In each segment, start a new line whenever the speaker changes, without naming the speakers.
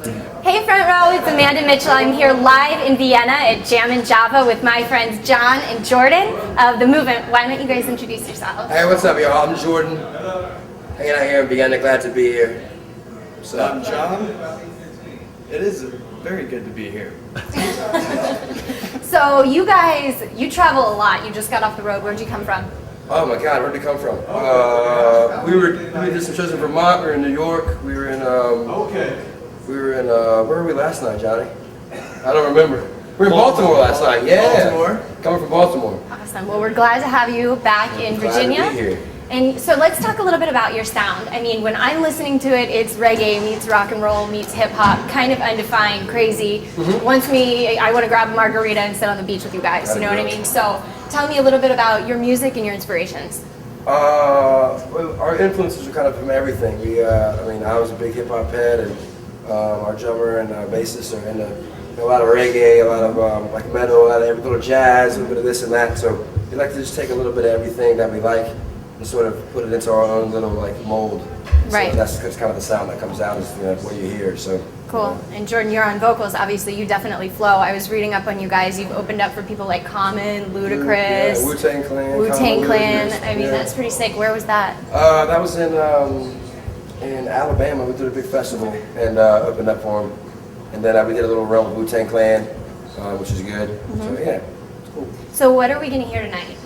Hey Front Row, it's Amanda Mitchell. I'm here live in Vienna at Jammin Java with my friends John and Jordan of The Movement. Why don't you guys introduce yourselves?
Hey, what's up, y'all? I'm Jordan. Hanging out here in Vienna, glad to be here.
So I'm John. It is very good to be here.
So you guys, you travel a lot. You just got off the road. Where'd you come from?
Oh my God, where'd it come from? We did some shows in Vermont. We were in New York. We were in where were we last night, Johnny? I don't remember. We were in Baltimore last night. Yeah.
Baltimore.
Coming from Baltimore.
Awesome. Well, we're glad to have you back in Virginia.
Glad to be here.
And so let's talk a little bit about your sound. I mean, when I'm listening to it, it's reggae meets rock and roll meets hip hop, kind of undefined, crazy. I want to grab a margarita and sit on the beach with you guys. You know what I mean? So tell me a little bit about your music and your inspirations.
Well, our influences are kind of from everything. I was a big hip hop head, and our drummer and bassist are into a lot of reggae, a lot of like metal, a lot of every little jazz, a little bit of this and that. So we like to just take a little bit of everything that we like and sort of put it into our own little like mold.
Right.
So that's kind of the sound that comes out is what you hear. So
cool. And Jordan, you're on vocals. Obviously, you definitely flow. I was reading up on you guys. You've opened up for people like Common, Ludacris,
yeah, Wu-Tang Clan.
Wu-Tang Clan.
Ludacris,
I mean, that's pretty sick. Where was that?
That was in Alabama. We did a big festival and opened up for them. And then we did a little run with Wu-Tang Clan, which is good. So yeah, it's cool.
So what are we going to hear tonight?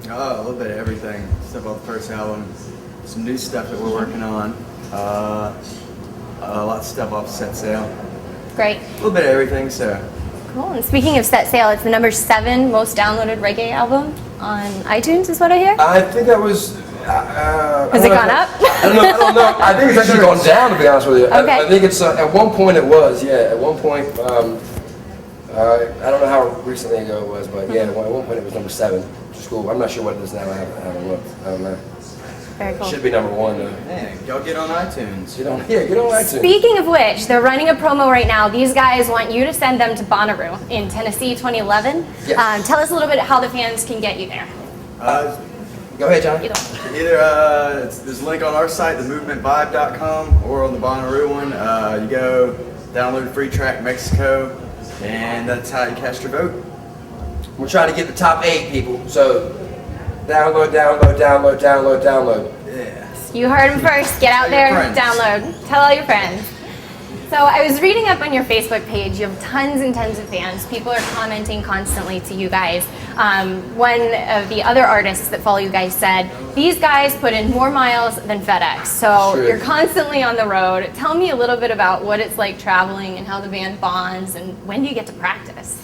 A little bit of everything. Stuff off the first album, some new stuff that we're working on, a lot of stuff off Set Sail.
Great.
A little bit of everything, so.
Cool. And speaking of Set Sail, it's the number 7 most downloaded reggae album on iTunes, is what I hear?
I think that was.
Has it gone up?
I don't know. I think it's actually gone down, to be honest with you.
Okay.
I think it's at one point it was. Yeah, at one point. I don't know how recently ago it was, but yeah, at one point it was number 7, which is cool. I'm not sure what it is now. I haven't looked. I don't know.
Very cool.
Should be number 1 though.
Man, y'all get on iTunes.
Get on iTunes.
Speaking of which, they're running a promo right now. These guys want you to send them to Bonnaroo in Tennessee 2011.
Yes.
Tell us a little bit how the fans can get you there.
Go ahead, John.
There's a link on our site, themovementvibe.com, or on the Bonnaroo one. You go download free track Mexico, and that's how you cast your vote.
We're trying to get the top 8 people, so download.
Yeah.
You heard them first. Get out there, download. Tell all your friends. So I was reading up on your Facebook page. You have tons and tons of fans. People are commenting constantly to you guys. One of the other artists that follow you guys said, these guys put in more miles than FedEx. So you're constantly on the road. Tell me a little bit about what it's like traveling and how the band bonds, and when do you get to practice?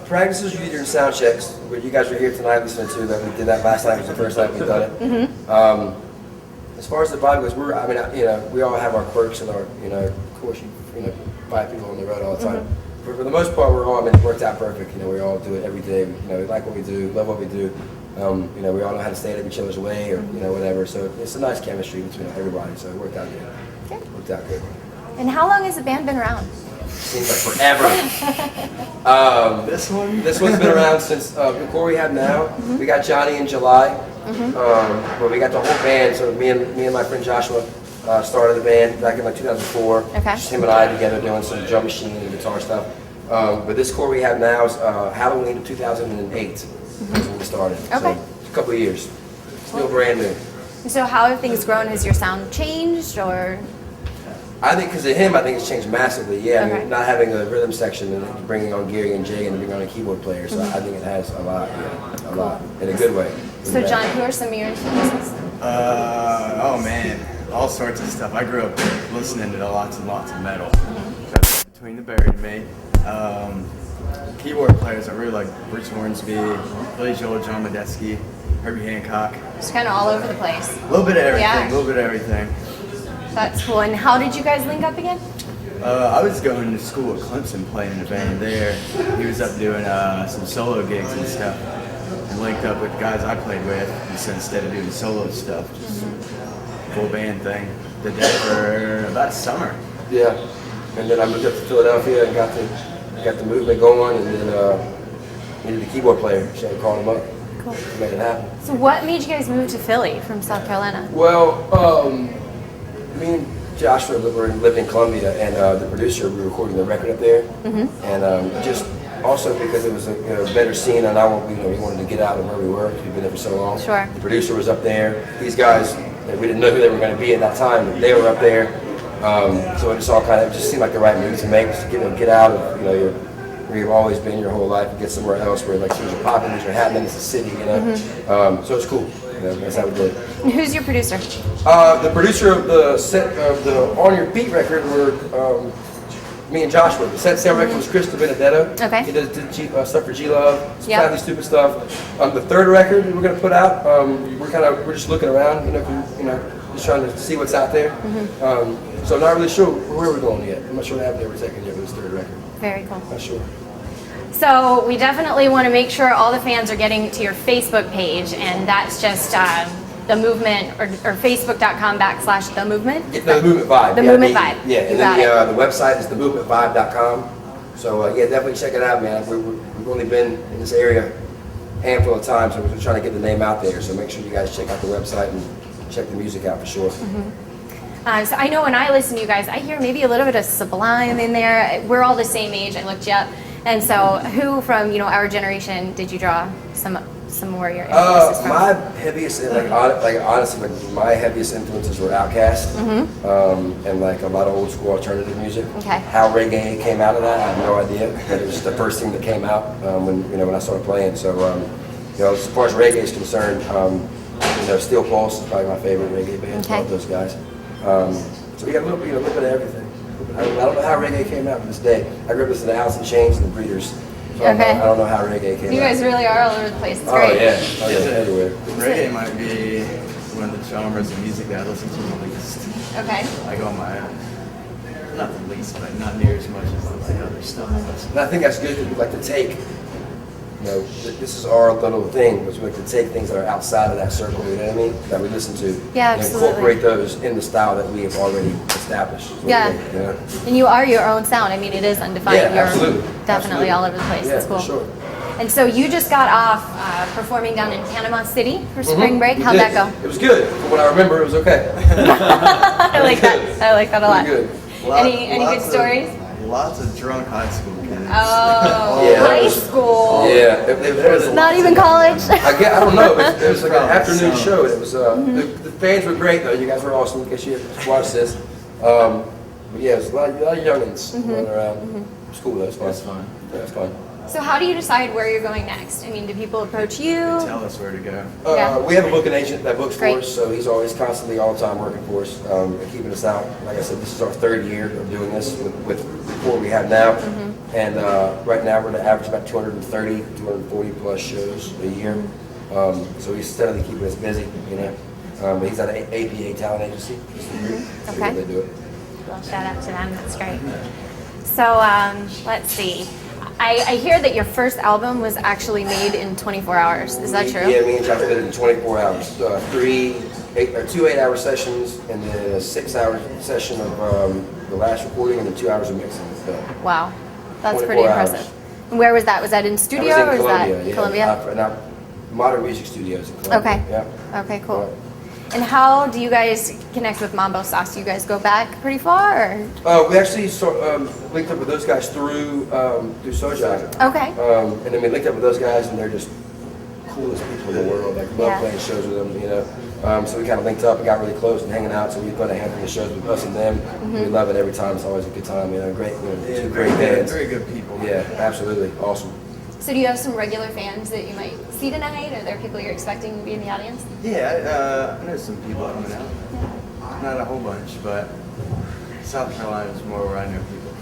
Practices you do during sound checks, but you guys were here tonight listening to that. We did that last night. It was the first night we've done it. As far as the vibe goes, we all have our quirks and our, of course, you find people on the road all the time. For the most part, it worked out perfect. We all do it every day. We like what we do, love what we do. We all know how to stay out of each other's way or, whatever. So it's a nice chemistry between everybody. So it worked out good. Worked out good.
And how long has the band been around?
Seems like forever.
This
one's been around since before we have now. We got Johnny in July. But we got the whole band. So me and my friend Joshua started the band back in like 2004.
Okay.
Just him and I together doing some drum machine and guitar stuff. But this core we have now is Halloween of 2008. That's when we started.
Okay.
So it's a couple of years. Still brand new.
So how have things grown? Has your sound changed, or?
I think because of him, I think it's changed massively. Yeah,
Okay.
Not having a rhythm section and bringing on Gary and Jay and bringing on a keyboard player. So I think it has a lot, a lot in a good way.
So John, who are some of your influences?
Oh man, all sorts of stuff. I grew up listening to lots and lots of metal. Between the Buried and me, keyboard players I really like Bruce Hornsby, Billy Joel, John Medeski, Herbie Hancock.
Just kind of all over the place.
A little bit of everything.
Yeah.
A little bit of everything.
That's cool. And how did you guys link up again?
I was going to school at Clemson playing in a band there. He was up doing some solo gigs and stuff. And linked up with guys I played with, and so instead of doing solo stuff, just full band thing. Did that for about a summer.
Yeah, and then I moved up to Philadelphia and got the movement going, and then needed a keyboard player, so I called him up.
Cool.
To make it happen.
So what made you guys move to Philly from South Carolina?
Well, me Joshua lived in Columbia, and the producer, we were recording the record up there, and just also because it was a better scene, and we wanted to get out of where we were. We've been there for so long.
Sure.
The producer was up there. These guys, we didn't know who they were going to be at that time, but they were up there. So it just seemed like the right move to make, to get out of where you've always been your whole life and get somewhere else where like things are popping, things are happening. It's a city, so it's cool. That's how we did it.
And who's your producer?
The producer of the set of the On Your Beat record were me and Joshua. The set record was Chris Benedetto.
Okay.
He did stuff for G-Love, some Family Stupid stuff. The third record we're gonna put out, we're just looking around, just trying to see what's out there. So not really sure where we're going yet. I'm not sure what avenue we're taking yet with this third record.
Very cool.
Not sure.
So we definitely want to make sure all the fans are getting to your Facebook page, and that's just The Movement or facebook.com/The Movement.
The Movement Vibe.
The Movement Vibe.
Yeah, and then the website is themovementvibe.com. So definitely check it out, man. We've only been in this area a handful of times, so we're trying to get the name out there. So make sure you guys check out the website and check the music out for sure.
So I know when I listen to you guys, I hear maybe a little bit of Sublime in there. We're all the same age. I looked you up. And so who from, our generation did you draw some more of your influences from?
My heaviest, honestly, my heaviest influences were Outkast, and like a lot of old school alternative music.
Okay.
How reggae came out of that, I have no idea. But it was the first thing that came out when I started playing. So as far as reggae is concerned, Steel Pulse is probably my favorite reggae band.
Okay.
Love those guys. So we got a little bit of everything. I don't know how reggae came out to this day. I grew up listening to Alice in Chains and the Breeders. So
Okay.
I don't know how reggae came out.
You guys really are all over the place. It's
Oh
great.
yeah, everywhere.
Reggae might be one of the genres of music that I listen to the least.
Okay.
Like on my own. Not the least, but not near as much as like other stuff.
And I think that's good because we like to take, this is our little thing, which we like to take things that are outside of that circle, you know what I mean? That we listen to.
Yeah,
and
absolutely.
incorporate those in the style that we have already established.
Yeah. And you are your own sound. I mean, it is undefined.
Yeah,
You're
absolutely.
definitely
Absolutely.
all over the place.
Yeah,
It's cool.
for sure.
And so you just got off performing down in Panama City for spring break.
We
How'd
did.
that go?
It was good. From what I remember, it was okay.
I like that. I like that a lot.
Pretty good.
Any good stories?
Lots of drunk high school kids.
Oh,
Yeah, that
high
was-
school.
Yeah. It was
Not even college.
I don't know. It was like an afternoon
Some.
show. It was the fans were great though. You guys were awesome. In case you watched this, but yeah, it was a lot of youngins running around. School. That's fun.
That's fun.
Yeah, that's fun.
So how do you decide where you're going next? I mean, do people approach you?
Tell us where to go.
Yeah.
We have a booking agent that books
Great.
for us, so he's always constantly, all the time working for us, and keeping us out. Like I said, this is our third year of doing this with what we have now. And right now we're to average about 230, 240 plus shows a year. So he's steadily keeping us busy, But he's at an APA talent agency.
Okay.
They do it.
Well, shout out to them. That's great. So let's see. I hear that your first album was actually made in 24 hours. Is that true?
Yeah, me and Josh did it in 24 hours. 2 8-hour sessions, and then a 6-hour session of the last recording, and then 2 hours of mixing. So,
Wow. That's
24
pretty
hours.
impressive. And where was that? Was that in studio
I
or
was in
was
Columbia,
that
yeah.
Columbia?
Now, Modern Music Studios in Columbia.
Okay.
Yeah.
Okay, cool. And how do you guys connect with Mambo Sauce? Do you guys go back pretty far? Or?
We actually linked up with those guys through Sojak.
Okay.
And then we linked up with those guys, and they're just coolest people in the world. Like, love
Yeah.
playing shows with them, So we kind of linked up and got really close and hanging out. So we put a handful of shows with us and them. We love it every time. It's always a good time. Great, two great bands.
Very good people.
Yeah, absolutely, awesome.
So do you have some regular fans that you might see tonight? Are there people you're expecting to be in the audience?
Yeah, I know some people coming out. Not a whole bunch, but South Carolina is more where I know people.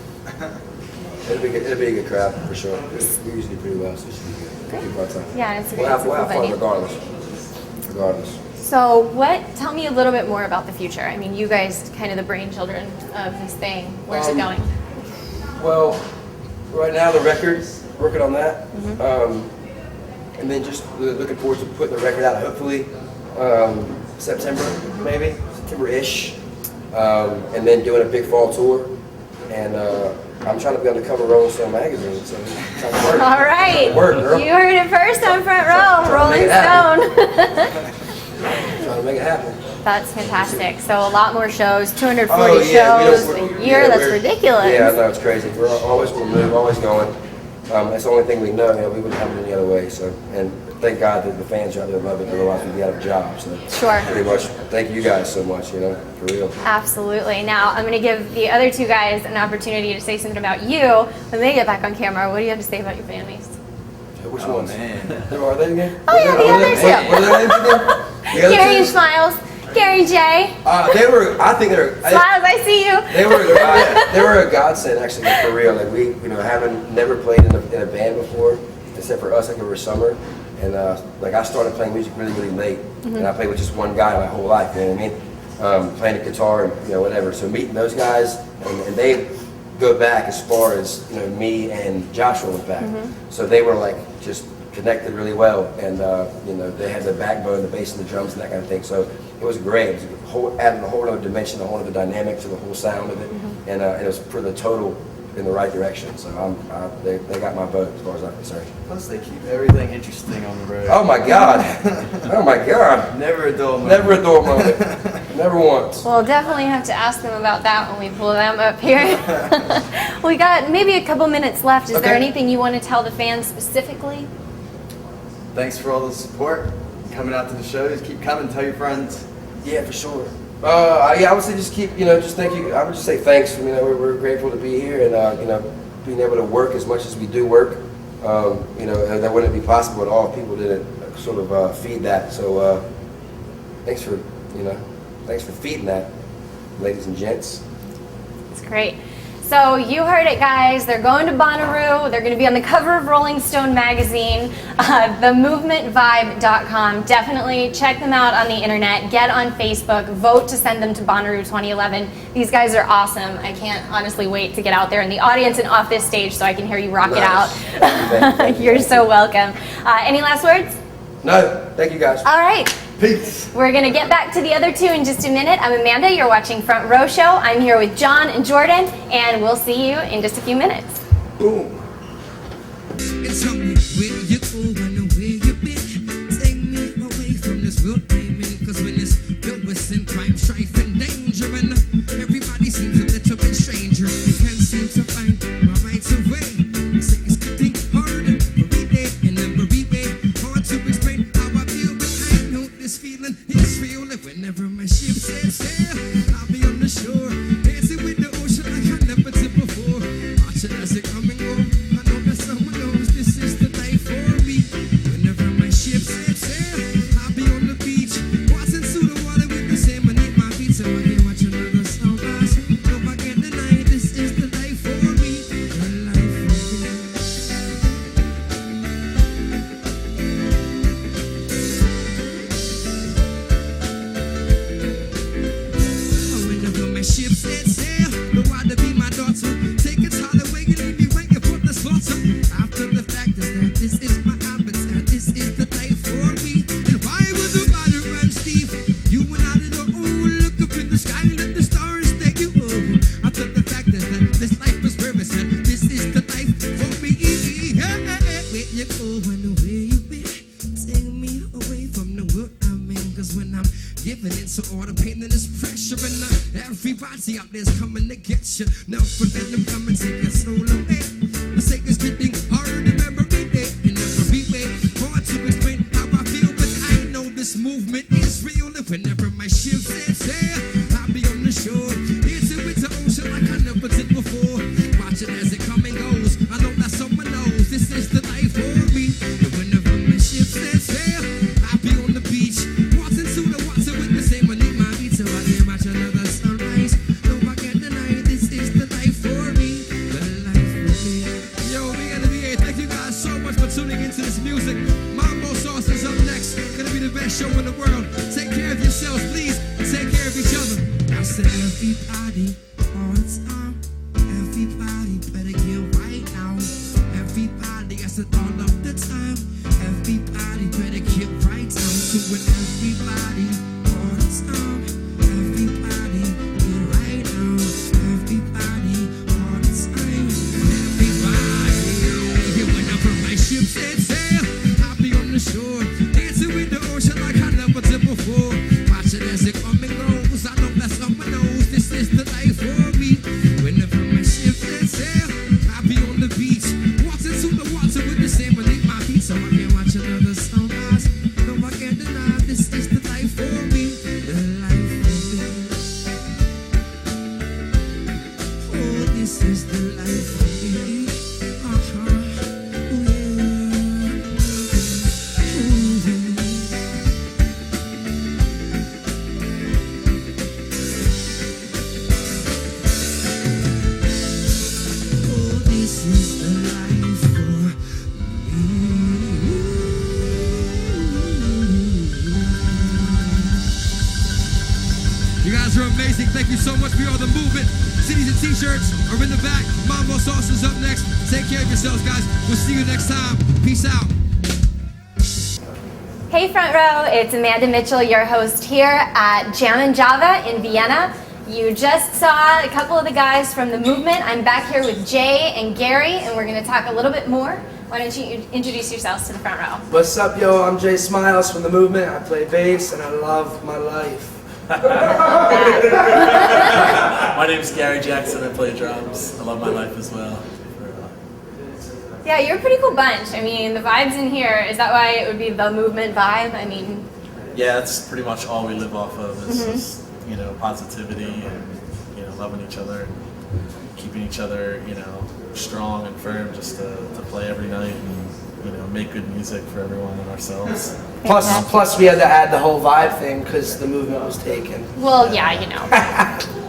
It'll be a good crowd for sure. We usually do pretty well, so it should be good.
Great.
Good time.
Yeah, it's a
We'll
great
have fun
venue.
regardless.
So tell me a little bit more about the future. I mean, you guys kind of the brainchildren of this thing. Where's it going?
Well, right now the record, working on that, and then just looking forward to putting the record out. Hopefully September, maybe September-ish, and then doing a big fall tour. And I'm trying to be on the cover of Rolling Stone magazine, so it's trying to work.
All right.
Work, girl.
You heard it first on Front Row,
Trying to
Rolling
make it
Stone.
Trying to make it happen.
That's fantastic. So a lot more shows, 240
Oh, yeah,
shows a year. That's ridiculous.
Yeah, I know, it's crazy. We're always going to move, always going. That's the only thing we know. We wouldn't have it any other way. So, and thank God that the fans are out there love it. Otherwise, we'd be out of a job. So,
sure.
Pretty much. Thank you guys so much. For real.
Absolutely. Now I'm going to give the other two guys an opportunity to say something about you when they get back on camera. What do you have to say about your fan base?
Which
Oh,
ones?
man.
Who are they again?
Oh, yeah, the others, yeah.
What are their names again? The other
Gary and
two?
Smiles, Gary J.
They were. I think they're.
Smiles, I see you.
They were a godsend actually, for real. Like we, having never played in a band before, except for us, like over summer, and like I started playing music really, really late, and I played with just one guy my whole life. You know what I mean? Playing the guitar and whatever. So meeting those guys, and they go back as far as me and Joshua went back. So they were like just connected really well, and they had the backbone, the bass, and the drums, and that kind of thing. So it was great. It was adding a whole other dimension, a whole other dynamic to the whole sound of it, and it was for the total in the right direction. So they got my vote as far as I'm concerned.
Plus, they keep everything interesting on the road.
Oh my God! Oh my God!
Never a dull moment.
Never a dull moment. Never once.
We'll definitely have to ask them about that when we pull them up here. We got maybe a couple minutes left. Is there anything you want to tell the fans specifically?
Thanks for all the support, coming out to the shows. Keep coming, tell your friends.
Yeah, for sure. I would say just keep, just thank you. I would just say thanks. We're grateful to be here, and being able to work as much as we do work. That wouldn't be possible at all if people didn't sort of feed that. So thanks for feeding that, ladies and gents.
That's great. So you heard it, guys. They're going to Bonnaroo. They're going to be on the cover of Rolling Stone magazine, themovementvibe.com. Definitely check them out on the internet. Get on Facebook. Vote to send them to Bonnaroo 2011. These guys are awesome. I can't honestly wait to get out there in the audience and off this stage so I can hear you rock it out.
Thank you.
You're so welcome. Any last words?
No, thank you guys.
All right.
Peace.
We're going to get back to the other two in just a minute. I'm Amanda. You're watching Front Row Show. I'm here with John and Jordan, and we'll see you in just a few minutes.
Boom.
It's something where you go and where you been. Take me away from this world I'm in. Cause when it's filled with sin, crime, strife, and danger, and everybody seems a little bit stranger. You can't seem to find my rights away. Say it's getting harder every day and every way. Hard to explain how I feel, but I know this feeling is real. And whenever my ship sets sail, I'll be on the shore, dancing with the ocean like I never did before. Watching as it coming over. I know that someone knows this is the life for me. Whenever my ship sets sail, I'll be on the beach, watching through the water with the same. I need my feet so I can watch another sunrise. No, I can't deny this is the life for me. The life for me. Whenever my ship sets sail, the water be my daughter. Take its holiday and leave me waiting for the slaughter. After the fact is that this is my habitat, this is the life for me. And why would the water run steep? You and I did look up in the sky and let the stars take you over. After the fact is that this life is where it's at, this is the life for me. Where you go and where you been? Take me away from the world I'm in. Cause when I'm giving in to all the pain and this pressure, and everybody out there's coming to get you. Now for them to come and take your soul away. The sake is getting harder every day and every way. Hard to explain how I feel, but I know this movement is real. And whenever my ship sets sail, I'll be on the shore, dancing with the ocean like I never did before. Watching as it come and goes. I know that someone knows this is the life for me. And whenever my ship sets sail, I'll be on the beach, watching through the water with the same. I need my beat so I can watch another sunrise. No, I can't deny this is the life for me. The life for me. Yo, we gotta be here. Thank you guys so much for tuning into this music. Mambo Sauce is up next. Gonna be the best show in the world. Take care of yourselves, please. Take care of each other. I said everybody all the time. Everybody better get right now. Everybody, I said all of the time. Everybody better get right now. Doing everybody all the time. Everybody get right now. Everybody all the time. Everybody, whenever my ship sets sail, I'll be on the shore, dancing with the ocean like I never did before. Watching as it comes this is the life for me. Oh, this is the life for me. You guys are amazing. Thank you so much for all the movement. CDs and t-shirts are in the back. Mambo Sauce is up next. Take care of yourselves, guys. We'll see you next time. Peace out.
Hey Front Row, it's Amanda Mitchell, your host here at Jammin Java in Vienna. You just saw a couple of the guys from the movement. I'm back here with Jay and Gary, and we're going to talk a little bit more. Why don't you introduce yourselves to the front row?
What's up, yo? I'm Jay Smiles from the movement. I play bass and I love my life.
My name's Gary Jackson. I play drums. I love my life as well.
Yeah, you're a pretty cool bunch. I mean, the vibes in here, is that why it would be the movement vibe? I mean,
Yeah, that's pretty much all we live off of is positivity and loving each other and keeping each other strong and firm just to play every night and make good music for everyone and ourselves.
Plus, we had to add the whole vibe thing because the movement was taken.
well, yeah,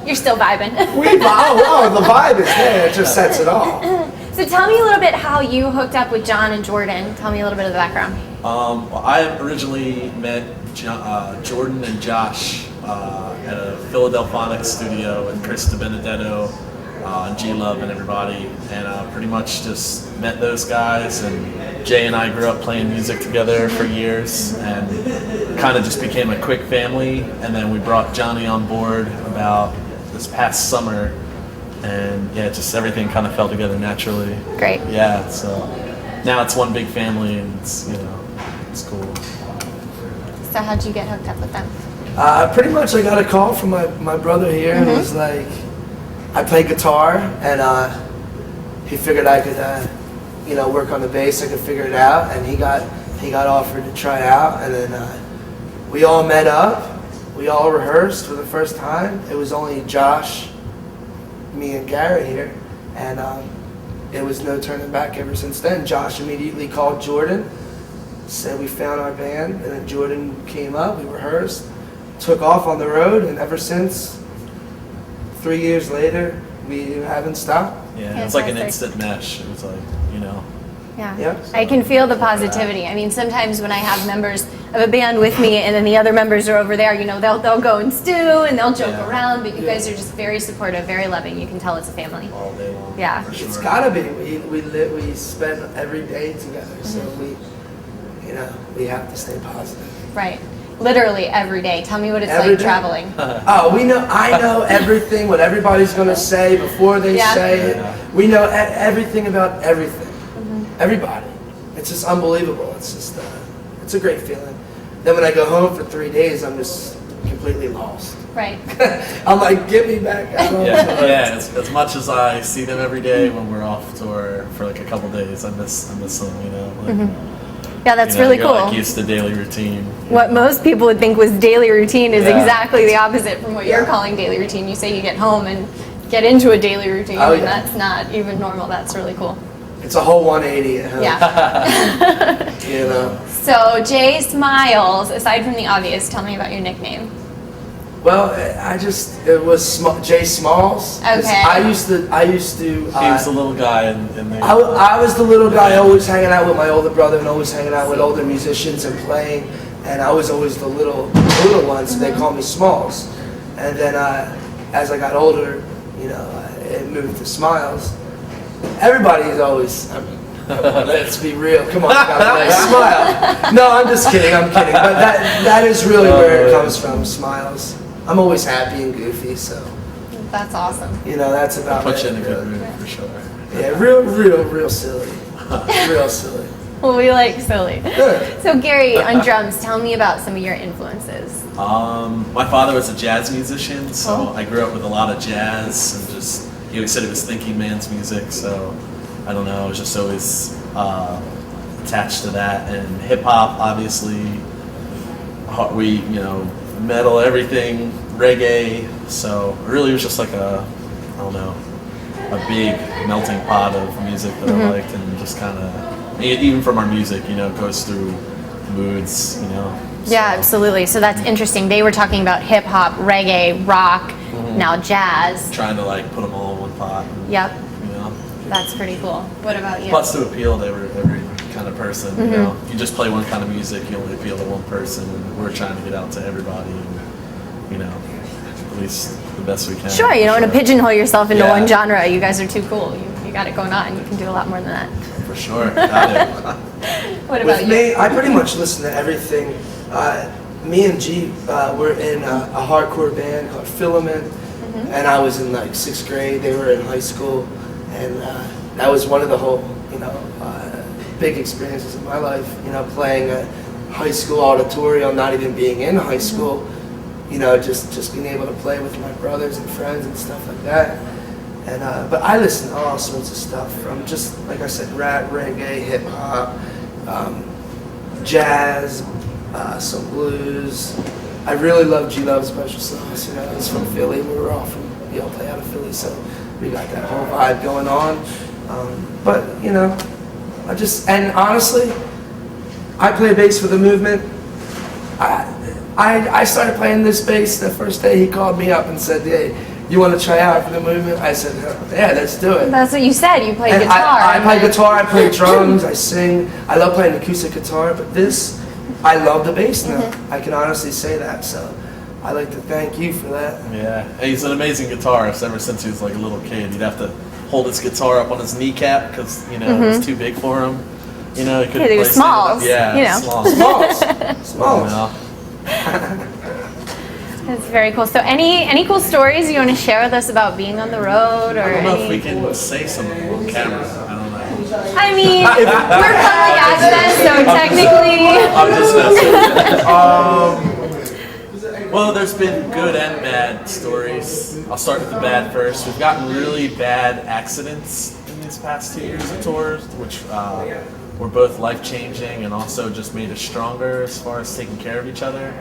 you're still vibing.
The vibe is there. It just sets it all.
So tell me a little bit how you hooked up with John and Jordan. Tell me a little bit of the background.
Well, I originally met Jordan and Josh at a Philadelphonic studio with Chris DiBenedetto and G-Love and everybody, and pretty much just met those guys, and Jay and I grew up playing music together for years and kind of just became a quick family, and then we brought Johnny on board about this past summer, and just everything kind of fell together naturally.
Great.
Yeah, so now it's one big family, and it's cool.
So how'd you get hooked up with them?
Pretty much I got a call from my brother here and was like, I play guitar and he figured I could work on the bass. I could figure it out, and he got offered to try out, and then we all met up. We all rehearsed for the first time. It was only Josh, me, and Gary here, and it was no turning back ever since then. Josh immediately called Jordan, said we found our band, and then Jordan came up. We rehearsed, took off on the road, and ever since, 3 years later, we haven't stopped.
Yeah, it's like an instant mesh. It was like,
Yeah.
Yep.
I can feel the positivity. I mean, sometimes when I have members of a band with me and then the other members are over there, they'll go and stew and they'll joke around, but you guys are just very supportive, very loving. You can tell it's a family.
all day long.
Yeah.
For sure.
It's gotta be. We spend every day together, so we have to stay positive.
Right. Literally every day. Tell me what it's
Every
like
day.
traveling.
I know everything, what everybody's gonna say before they say it. We know everything about everything. Everybody. It's just unbelievable. It's just, it's a great feeling. Then when I go home for 3 days, I'm just completely lost.
Right.
I'm like, get me back out.
As much as I see them every day when we're off tour for like a couple days, I miss them.
Yeah, that's really
you're
cool.
Like used to daily routine.
What most people would think was daily routine is
Yeah.
exactly the opposite from what you're calling daily routine. You say you get home and get into a daily routine,
Oh,
and
yeah.
that's not even normal. That's really cool.
It's a whole 180 at home.
Yeah. So Jay Smiles, aside from the obvious, tell me about your nickname.
Well, it was Jay Smalls. 'Cause
Okay.
I used to.
He was the little guy in there.
I was the little guy always hanging out with my older brother and always hanging out with older musicians and playing, and I was always the little one, so they called me Smalls. And then as I got older, it moved to Smiles. Everybody's always, let's be real. Come on, you got a nice smile. No, I'm just kidding. But that is really where it comes from, Smiles. I'm always happy and goofy, so
That's awesome.
that's about
Put you
it.
in a good mood for sure.
Yeah, real silly. Real silly.
Well, we like silly.
Good.
So Gary, on drums, tell me about some of your influences.
My father was a jazz musician, so I grew up with a lot of jazz, and just he always said it was thinking man's music. So I don't know, I was just always attached to that. And hip hop, obviously, we metal, everything, reggae. So really, it was just like a big melting pot of music that I liked, and just kind of, even from our music, you know, it goes through moods, you know.
Yeah, absolutely. So that's interesting. They were talking about hip hop, reggae, rock, now jazz.
Trying to like put them all in one pot.
Yep.
You know.
That's pretty cool. What about you?
Plus to appeal to every kind of person, you know. If you just play one kind of music, you only appeal to one person, and we're trying to get out to everybody, and, you know, at least the best we can.
Sure, you don't want to pigeonhole yourself into
Yeah.
one genre. You guys are too cool. You got it going on. You can do a lot more than that.
For sure. Got it.
What about
With
you?
me, I pretty much listen to everything. Me and G were in a hardcore band called Filament, and I was in like 6th grade. They were in high school, and that was one of the whole, you know, big experiences in my life. You know, playing a high school auditorium, not even being in high school. You know, just being able to play with my brothers and friends and stuff like that. And but I listen to all sorts of stuff, from just like I said, rap, reggae, hip hop, jazz, some blues. I really love G Love Special Sauce. You know, he's from Philly. We were all from, you know, play out of Philly, so we got that whole vibe going on. But you know, and honestly, I play bass for the movement. I started playing this bass the first day he called me up and said, "Hey, you want to try out for the movement?" I said, "Yeah, let's do it."
That's what you said. You play
And
guitar.
I play guitar, I play drums, I sing. I love playing acoustic guitar, but this, I love the bass now. I can honestly say that, so I'd like to thank you for that.
Yeah, he's an amazing guitarist. Ever since he was like a little kid, he'd have to hold his guitar up on his kneecap because, you know, it was too big for him. You know, he couldn't
Yeah, they were
play standing up.
smalls,
Yeah,
you know.
smalls.
Smalls.
You know?
That's very cool. So any cool stories you want to share with us about being on the road, or
I don't know if
any?
we can say some of them on camera. I don't know.
I mean, we're public access, so technically.
I'm just messing with you. Well, there's been good and bad stories. I'll start with the bad first. We've gotten really bad accidents in these past 2 years of tours, which were both life-changing and also just made us stronger as far as taking care of each other.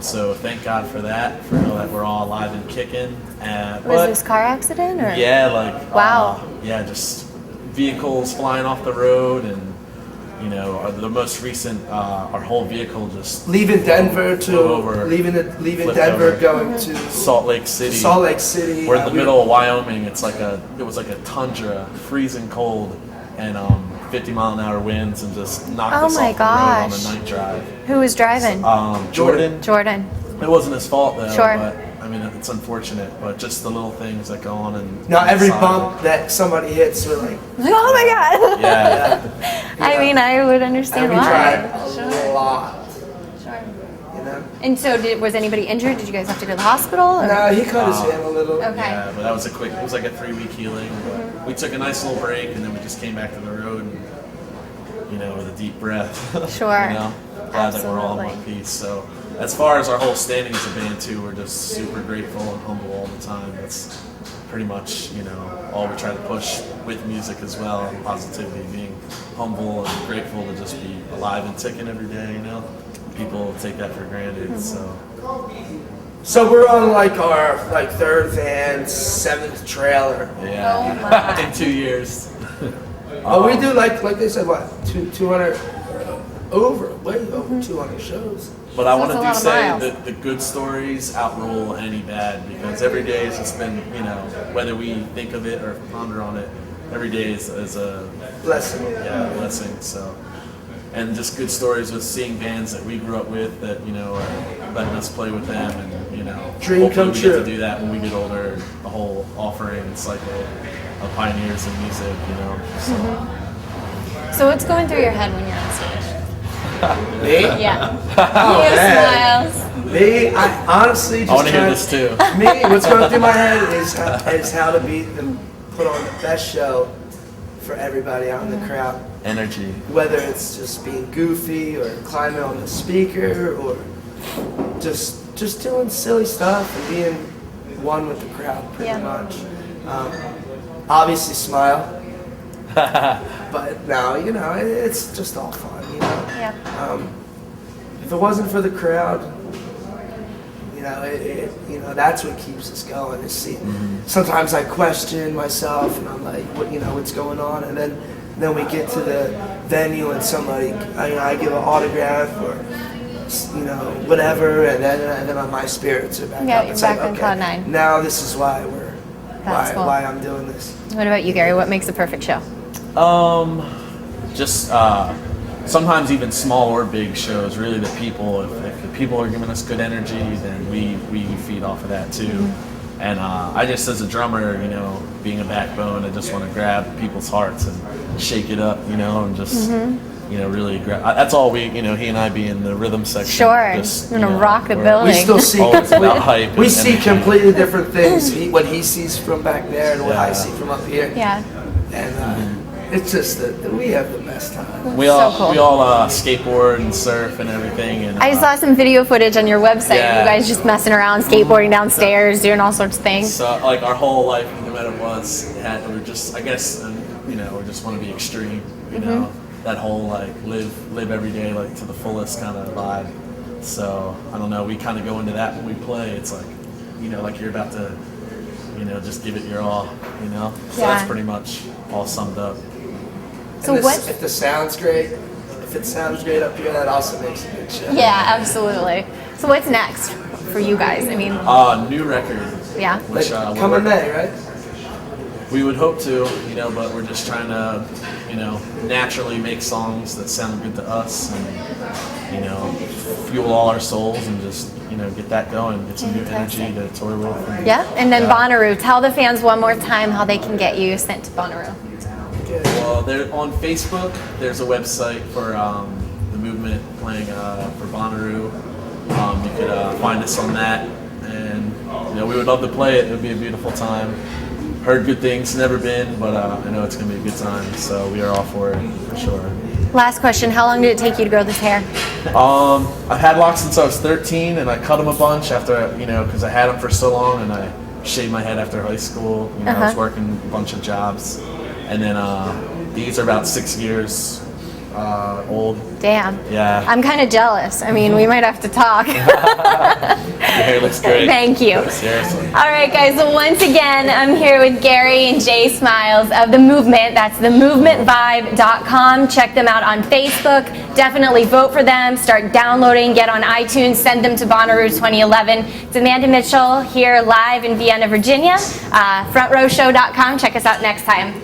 So thank God for that, for that we're all alive and kicking.
Was this car accident or?
Yeah, like
Wow.
yeah, just vehicles flying off the road, and you know, the most recent, our whole vehicle just
Leaving Denver
flew over,
leaving
flipped
Denver,
over.
going to
Salt Lake City.
Salt Lake City.
We're in the middle of Wyoming. It was like a tundra, freezing cold, and 50-mile-an-hour winds, and just knocked
Oh
us
my
off the road on
gosh.
the night drive.
Who was driving?
Jordan.
Jordan.
It wasn't his fault though.
Sure.
But I mean, it's unfortunate, but just the little things that go on. And
Now every
inside.
bump that somebody hits, we're like,
Like, oh my god.
Yeah.
I mean, I would
and
understand
we
why.
drive a lot,
Sure.
you know.
And so, was anybody injured? Did you guys have to go to the hospital? Or?
No, he cut his hand a little.
Okay.
Yeah, but that was it was like a 3-week healing. But we took a nice little break, and then we just came back to the road, and, you know, with a deep breath.
Sure.
You know, glad that we're all in one
Absolutely.
piece. So, as far as our whole standing as a band too, we're just super grateful and humble all the time. That's pretty much, you know, all we try to push with music as well, and positivity, being humble and grateful to just be alive and ticking every day. You know, people take that for granted. So.
So we're on like our third van, 7th trailer.
Yeah,
Oh my.
in 2 years.
But we do like they said, what, 200, way over 200 shows.
But I want
That's
to
a
do
lot of
say
miles.
that the good stories outrule any bad, because every day has just been, you know, whether we think of it or ponder on it, every day is a
Blessing.
blessing. So, and just good stories with seeing bands that we grew up with that, you know, are letting us play with them, and, you know,
Dream
hopefully
come
we
true.
get to do that when we get older. The whole offering cycle of pioneers in music, you know. So.
So, what's going through your head when you're on stage?
Me?
Yeah.
Oh,
You
man.
smiles.
Me, I honestly just
I want to hear
try-
this too.
Me, what's going through my head is how to put on the best show for everybody out in the crowd.
Energy.
Whether it's just being goofy or climbing on the speaker or just doing silly stuff and being one with the crowd pretty
Yeah.
much. Obviously smile, but no, you know, it's just all fun, you know.
Yeah.
If it wasn't for the crowd, you You know, that's what keeps us going. Is see, sometimes I question myself, and I'm like, what's going on? And then we get to the venue, and somebody, I give an autograph or whatever, and then my spirits are back up.
Yeah, you're
It's
back
like,
on cloud nine.
Now this is why
Cool.
why I'm doing this.
What about you, Gary? What makes a perfect show?
Just sometimes even small or big shows. Really, the people. If the people are giving us good energy, then we feed off of that too. And I just, as a drummer, being a backbone, I just want to grab people's hearts and shake it up, and just. Really grab. That's all we, he and I be in the rhythm section.
Sure,
just,
we're gonna rock the building.
We still see
always about hype.
We see completely different things. What he sees from back there and what I see from up here.
Yeah.
And it's just that we have the best time.
We all
cool.
skateboard and surf and everything. And
I saw some video footage on your website.
Yeah.
You guys just messing around, skateboarding downstairs, doing all sorts of things.
So like our whole life, no matter what, we're just, I guess, we just want to be extreme. That whole like live every day like to the fullest kind of vibe. So I don't know. We kind of go into that when we play. It's like, like you're about to, just give it your all. So
Yeah.
that's pretty much all summed up.
So what?
If the sound's great, if it sounds great up here, that also makes a good show.
Yeah, absolutely. So what's next for you guys? I mean,
New record.
yeah.
Which
Come in May, right?
we would hope to, but we're just trying to, naturally make songs that sound good to us and, fuel all our souls and just, get that going, get some new energy to tour with.
Yeah, and then Bonnaroo. Tell the fans one more time how they can get you sent to Bonnaroo.
Well, they're on Facebook. There's a website for the movement playing for Bonnaroo. You could find us on that, and we would love to play it. It would be a beautiful time. Heard good things, never been, but I know it's gonna be a good time. So we are all for it for sure.
Last question: how long did it take you to grow this hair?
I've had locks since I was 13, and I cut them a bunch after because I had them for so long, and I shaved my head after high school. I was working a bunch of jobs, and then these are about 6 years old.
Damn.
Yeah.
I'm kind of jealous. I mean, we might have to talk.
Your hair looks great.
Thank you.
Seriously.
All right, guys. So once again, I'm here with Gary and Jay Smiles of The Movement. That's themovementvibe.com. Check them out on Facebook. Definitely vote for them. Start downloading. Get on iTunes. Send them to Bonnaroo 2011. It's Amanda Mitchell here live in Vienna, Virginia. FrontRowShow.com. Check us out next time.